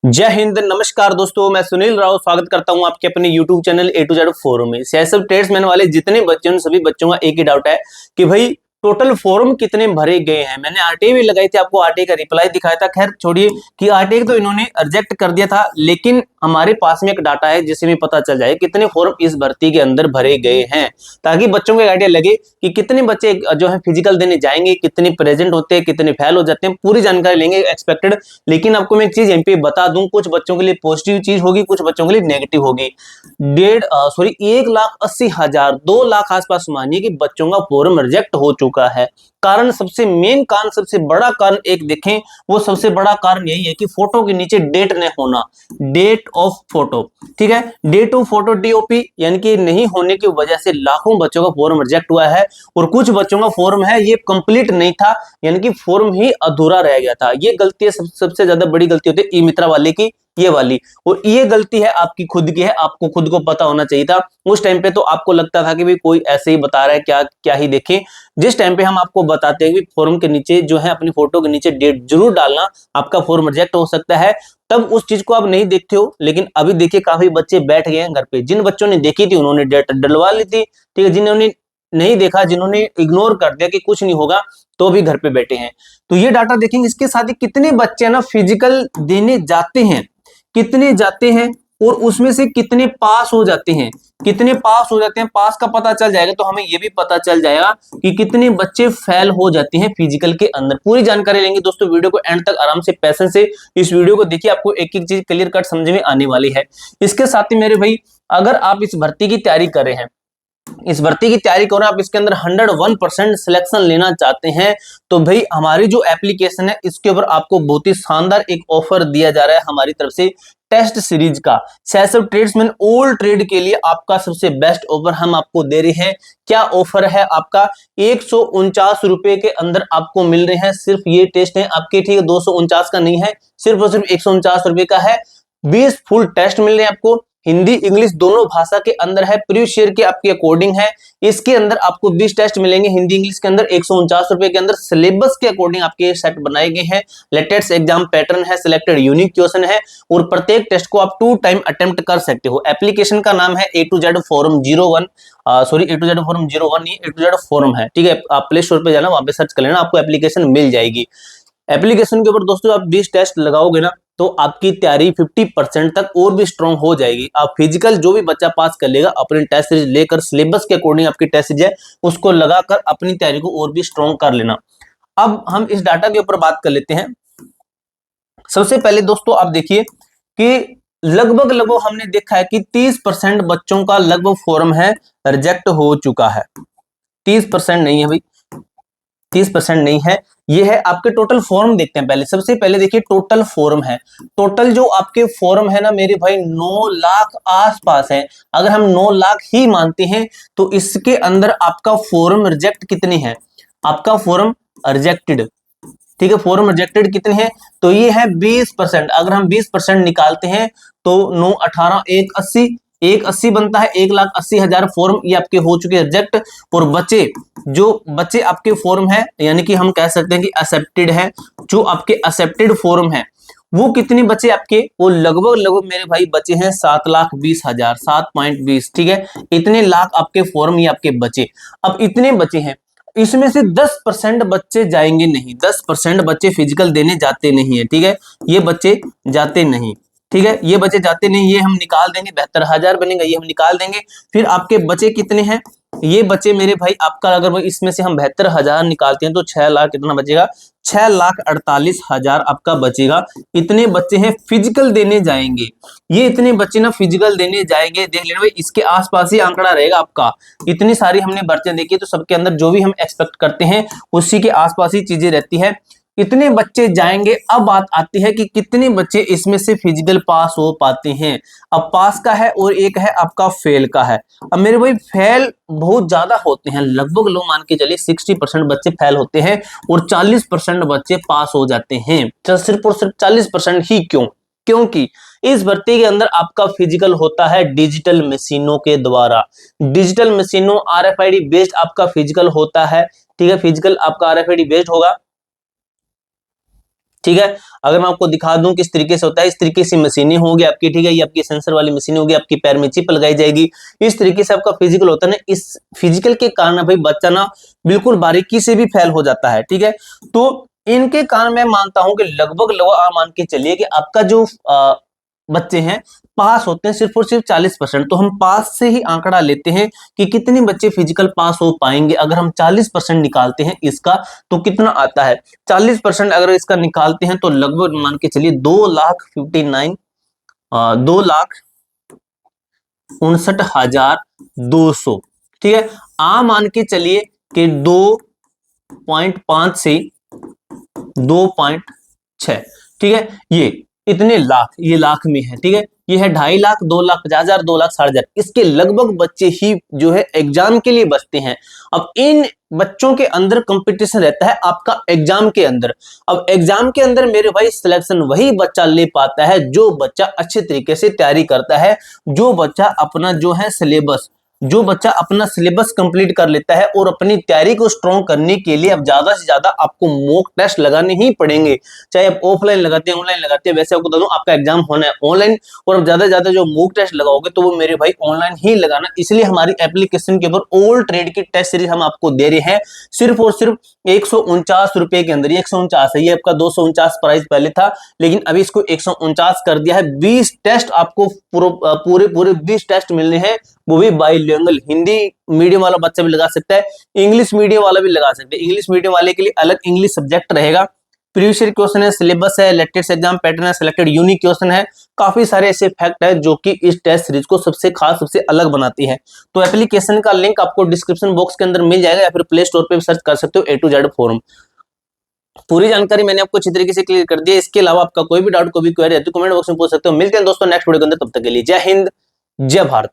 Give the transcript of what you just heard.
जय हिंद, नमस्कार दोस्तों। मैं सुनील राव स्वागत करता हूं आपके अपने YouTube channel A to Z forum में। सीएसएफ ट्रेड्समैन वाले जितने बच्चे हैं उन सभी बच्चों का एक ही डाउट है कि भाई टोटल फॉर्म कितने भरे गए हैं। मैंने आरटीआई भी लगाई थी, आपको आरटीआई का रिप्लाई दिखाया था। खैर छोड़िए कि आरटीआई तो इन्होंने रिजेक्ट कर दिया था, लेकिन हमारे पास में एक डाटा है जिससे भी पता चल जाए कितने फॉर्म इस भर्ती के अंदर भरे गए हैं, ताकि बच्चों को एक आइडिया लगे कि कितने बच्चे जो है फिजिकल देने जाएंगे, कितने प्रेजेंट होते हैं, कितने फेल हो जाते हैं। पूरी जानकारी लेंगे एक्सपेक्टेड। लेकिन आपको मैं एक चीज यहाँ पे बता दूं, कुछ बच्चों के लिए पॉजिटिव चीज होगी, कुछ बच्चों के लिए नेगेटिव होगी। 1,80,000 2 लाख आसपास मानिए कि बच्चों का फॉर्म रिजेक्ट हो चुका है। कारण सबसे मेन कारण, सबसे बड़ा कारण एक देखें, वो सबसे बड़ा कारण यही है कि फोटो के नीचे डेट न होना, डेट ऑफ फोटो। ठीक है, डेट ऑफ फोटो डीओपी यानी कि नहीं होने की वजह से लाखों बच्चों का फॉर्म रिजेक्ट हुआ है। और कुछ बच्चों का फॉर्म है ये कंप्लीट नहीं था, यानी कि फॉर्म ही अधूरा रह गया था। ये गलती है, सबसे ज्यादा बड़ी गलती होती है ई मित्रा वाले की, ये वाली। और ये गलती है आपकी खुद की है, आपको खुद को पता होना चाहिए था। उस टाइम पे तो आपको लगता था कि भाई कोई ऐसे ही बता रहा है, क्या क्या ही देखें। जिस टाइम पे हम आपको बताते हैं कि फॉर्म के नीचे जो है, अपनी फोटो के नीचे डेट जरूर डालना, आपका फॉर्म रिजेक्ट हो सकता है, तब उस चीज को आप नहीं देखते हो। लेकिन अभी देखिए काफी बच्चे बैठ गए हैं घर पे। जिन बच्चों ने देखी थी उन्होंने डेट डलवा ली थी, ठीक है। जिन्होंने नहीं देखा, जिन्होंने इग्नोर कर दिया कि कुछ नहीं होगा, तो भी घर पे बैठे हैं। तो ये डाटा देखेंगे। इसके साथ ही कितने बच्चे ना फिजिकल देने जाते हैं, कितने जाते हैं और उसमें से कितने पास हो जाते हैं, कितने पास हो जाते हैं, पास का पता चल जाएगा तो हमें यह भी पता चल जाएगा कि कितने बच्चे फेल हो जाते हैं फिजिकल के अंदर। पूरी जानकारी लेंगे दोस्तों, वीडियो को एंड तक आराम से पैसेंस से इस वीडियो को देखिए, आपको एक एक चीज क्लियर कट समझ में आने वाली है। इसके साथ ही मेरे भाई, अगर आप इस भर्ती की तैयारी कर रहे हैं, इस भर्ती की तैयारी करो, आप इसके अंदर 101% सिलेक्शन लेना चाहते हैं, तो भाई हमारी जो एप्लीकेशन है इसके ऊपर आपको बहुत ही शानदार एक ऑफर दिया जा रहा है हमारी तरफ से, टेस्ट सीरीज का। सीएसएफ ट्रेड्समैन ऑल ट्रेड के लिए आपका सबसे बेस्ट ऑफर हम आपको दे रहे हैं। क्या ऑफर है आपका? 149 रुपए के अंदर आपको मिल रहे हैं सिर्फ ये टेस्ट है आपके, ठीक है। 249 का नहीं है, सिर्फ और सिर्फ 149 रुपए का है। 20 फुल टेस्ट मिल रहे हैं आपको, हिंदी इंग्लिश दोनों भाषा के अंदर है, प्रीवियस ईयर के आपके अकॉर्डिंग है। इसके अंदर आपको 20 टेस्ट मिलेंगे हिंदी इंग्लिश के अंदर, 149 रुपए के अंदर। सिलेबस के अकॉर्डिंग आपके सेट बनाए गए हैं, लेटेस्ट एग्जाम पैटर्न है, सिलेक्टेड यूनिक क्वेश्चन है, और प्रत्येक टेस्ट को आप 2 टाइम अटेम्प्ट कर सकते हो। एप्लीकेशन का नाम है A to Z forum 01, sorry A to Z forum 01 नहीं, A to Z फोरम है, ठीक है। आप प्ले स्टोर पे जाना, वहां पे सर्च कर लेना, आपको एप्लीकेशन मिल जाएगी। एप्लीकेशन के ऊपर दोस्तों आप 20 टेस्ट लगाओगे ना, तो आपकी तैयारी 50% तक और भी स्ट्रांग हो जाएगी। आप फिजिकल जो भी बच्चा पास कर लेगा, अपनी टेस्ट सीरीज लेकर सिलेबस के अकॉर्डिंग आपकी टेस्ट सीरीज है उसको लगाकर अपनी तैयारी को और भी स्ट्रांग कर लेना। अब हम इस डाटा के ऊपर बात कर लेते हैं। सबसे पहले दोस्तों आप देखिए कि लगभग लगभग हमने देखा है कि 30% बच्चों का लगभग फॉर्म है रिजेक्ट हो चुका है। 30% नहीं है भाई, 30% नहीं है, ये है आपके टोटल फॉर्म। देखते हैं पहले, सबसे पहले देखिए टोटल फॉर्म है। टोटल जो आपके फॉर्म है ना मेरे भाई, 9 लाख आसपास है। अगर हम 9 लाख ही मानते हैं तो इसके अंदर आपका फॉर्म रिजेक्ट कितने हैं, आपका फॉर्म रिजेक्टेड, ठीक है। फॉर्म रिजेक्टेड कितने हैं, तो ये है 20%। अगर हम 20% निकालते हैं तो 9 18 1 80, 180 बनता है। 1,80,000 फॉर्म ये आपके हो चुके हैं रिजेक्ट। और बच्चे, जो बच्चे आपके फॉर्म है, यानी कि हम कह सकते हैं कि एक्सेप्टेड है, जो आपके एक्सेप्टेड फॉर्म है वो कितने बच्चे आपके, वो लगभग लगभग मेरे भाई बचे हैं 7,20,000, 7.20, ठीक है। इतने लाख आपके फॉर्म ये आपके बचे। अब इतने बचे हैं, इसमें से 10% बच्चे जाएंगे नहीं, 10% बच्चे फिजिकल देने जाते नहीं है, ठीक है। ये बच्चे जाते नहीं, ठीक है, ये बच्चे जाते नहीं, ये हम निकाल देंगे, 72,000 बनेगा, ये हम निकाल देंगे। फिर आपके बचे कितने हैं, ये बचे मेरे भाई आपका, अगर इसमें से हम 72,000 निकालते हैं तो 6 लाख कितना बचेगा, 6,48,000 आपका बचेगा। इतने बच्चे हैं फिजिकल देने जाएंगे, ये इतने बच्चे ना फिजिकल देने जाएंगे। देख लेना भाई, इसके आसपास ही आंकड़ा रहेगा आपका। इतनी सारी हमने भर्तियां देखी, तो सबके अंदर जो भी हम एक्सपेक्ट करते हैं उसी के आसपास ही चीजें रहती है। इतने बच्चे जाएंगे। अब बात आती है कि कितने बच्चे इसमें से फिजिकल पास हो पाते हैं। अब पास का है और एक है आपका फेल का है। अब मेरे भाई फेल बहुत ज्यादा होते हैं, लगभग लोग मान के चलिए 60% बच्चे फेल होते हैं और 40% बच्चे पास हो जाते हैं। सिर्फ और सिर्फ 40% ही क्यों? क्योंकि इस भर्ती के अंदर आपका फिजिकल होता है डिजिटल मशीनों के द्वारा। डिजिटल मशीनों RFID बेस्ड आपका फिजिकल होता है, ठीक है। फिजिकल आपका RFID बेस्ड होगा। ठीक है। अगर मैं आपको दिखा दूं किस तरीके से होता है, इस तरीके से मशीनें होंगी आपकी, ठीक है, ये आपकी सेंसर वाली मशीन होगी, आपकी पैर में चिप लगाई जाएगी, इस तरीके से आपका फिजिकल होता है ना। इस फिजिकल के कारण भाई बच्चा ना बिल्कुल बारीकी से भी फेल हो जाता है, ठीक है। तो इनके कारण मैं मानता हूं कि लगभग आप मान के चलिए कि आपका जो बच्चे हैं पास होते हैं सिर्फ और सिर्फ 40%। तो हम पास से ही आंकड़ा लेते हैं कि कितने बच्चे फिजिकल पास हो पाएंगे। अगर हम 40% निकालते हैं इसका तो कितना आता है, 40% अगर इसका निकालते हैं तो लगभग मान के चलिए 2,59 2,59,200, ठीक है। मान के चलिए कि 2.5 से 2.6, ठीक है। ये इतने लाख, ये लाख में है, ठीक है। ये है 2.5 लाख, 2,50,000, 2,60,000, इसके लगभग बच्चे ही जो है एग्जाम के लिए बचते हैं। अब इन बच्चों के अंदर कंपटीशन रहता है आपका एग्जाम के अंदर। अब एग्जाम के अंदर मेरे भाई सिलेक्शन वही बच्चा ले पाता है जो बच्चा अच्छे तरीके से तैयारी करता है, जो बच्चा अपना जो है सिलेबस, जो बच्चा अपना सिलेबस कंप्लीट कर लेता है। और अपनी तैयारी को स्ट्रॉन्ग करने के लिए अब ज्यादा से ज्यादा आपको मॉक टेस्ट लगाने ही पड़ेंगे, चाहे आप ऑफलाइन लगाते हैं ऑनलाइन लगाते हैं। वैसे आपको बता दूं आपका एग्जाम होना है ऑनलाइन, और अब ज्यादा से ज्यादा जो मॉक टेस्ट लगाओगे तो वो मेरे भाई ऑनलाइन ही लगाना। इसलिए हमारी एप्लीकेशन के ऊपर ऑल ट्रेड की टेस्ट सीरीज हम आपको दे रहे हैं सिर्फ और सिर्फ 149 रुपए के अंदर। 149 है, ये आपका 249 प्राइस पहले था, लेकिन अभी इसको 149 कर दिया है। 20 टेस्ट आपको पूरे पूरे 20 टेस्ट मिलने हैं, वो भी बाइलिंगुअल। हिंदी मीडियम वाला बच्चा भी लगा सकता है, इंग्लिश मीडियम वाला भी लगा सकता है। इंग्लिश मीडियम वाले के लिए अलग इंग्लिश सब्जेक्ट रहेगा, प्रीवियस ईयर क्वेश्चन है, सिलेबस है, लेटेस्ट एग्जाम पैटर्न है, सिलेक्टेड यूनिक क्वेश्चन है। काफी सारे ऐसे फैक्ट है जो कि इस टेस्ट सीरीज को सबसे खास, सबसे अलग बनाती है। तो एप्लीकेशन का लिंक आपको डिस्क्रिप्शन बॉक्स के अंदर मिल जाएगा, या फिर प्ले स्टोर पे भी सर्च कर सकते हो A to Z फोरम। पूरी जानकारी मैंने आपको अच्छी तरीके से क्लियर कर दी है। इसके अलावा आपका कोई भी डाउट, कोई भी क्वेरी है तो कमेंट बॉक्स में पूछ सकते हो। मिलते हैं दोस्तों नेक्स्ट वीडियो के अंदर, तब तक के लिए जय हिंद, जय भारत।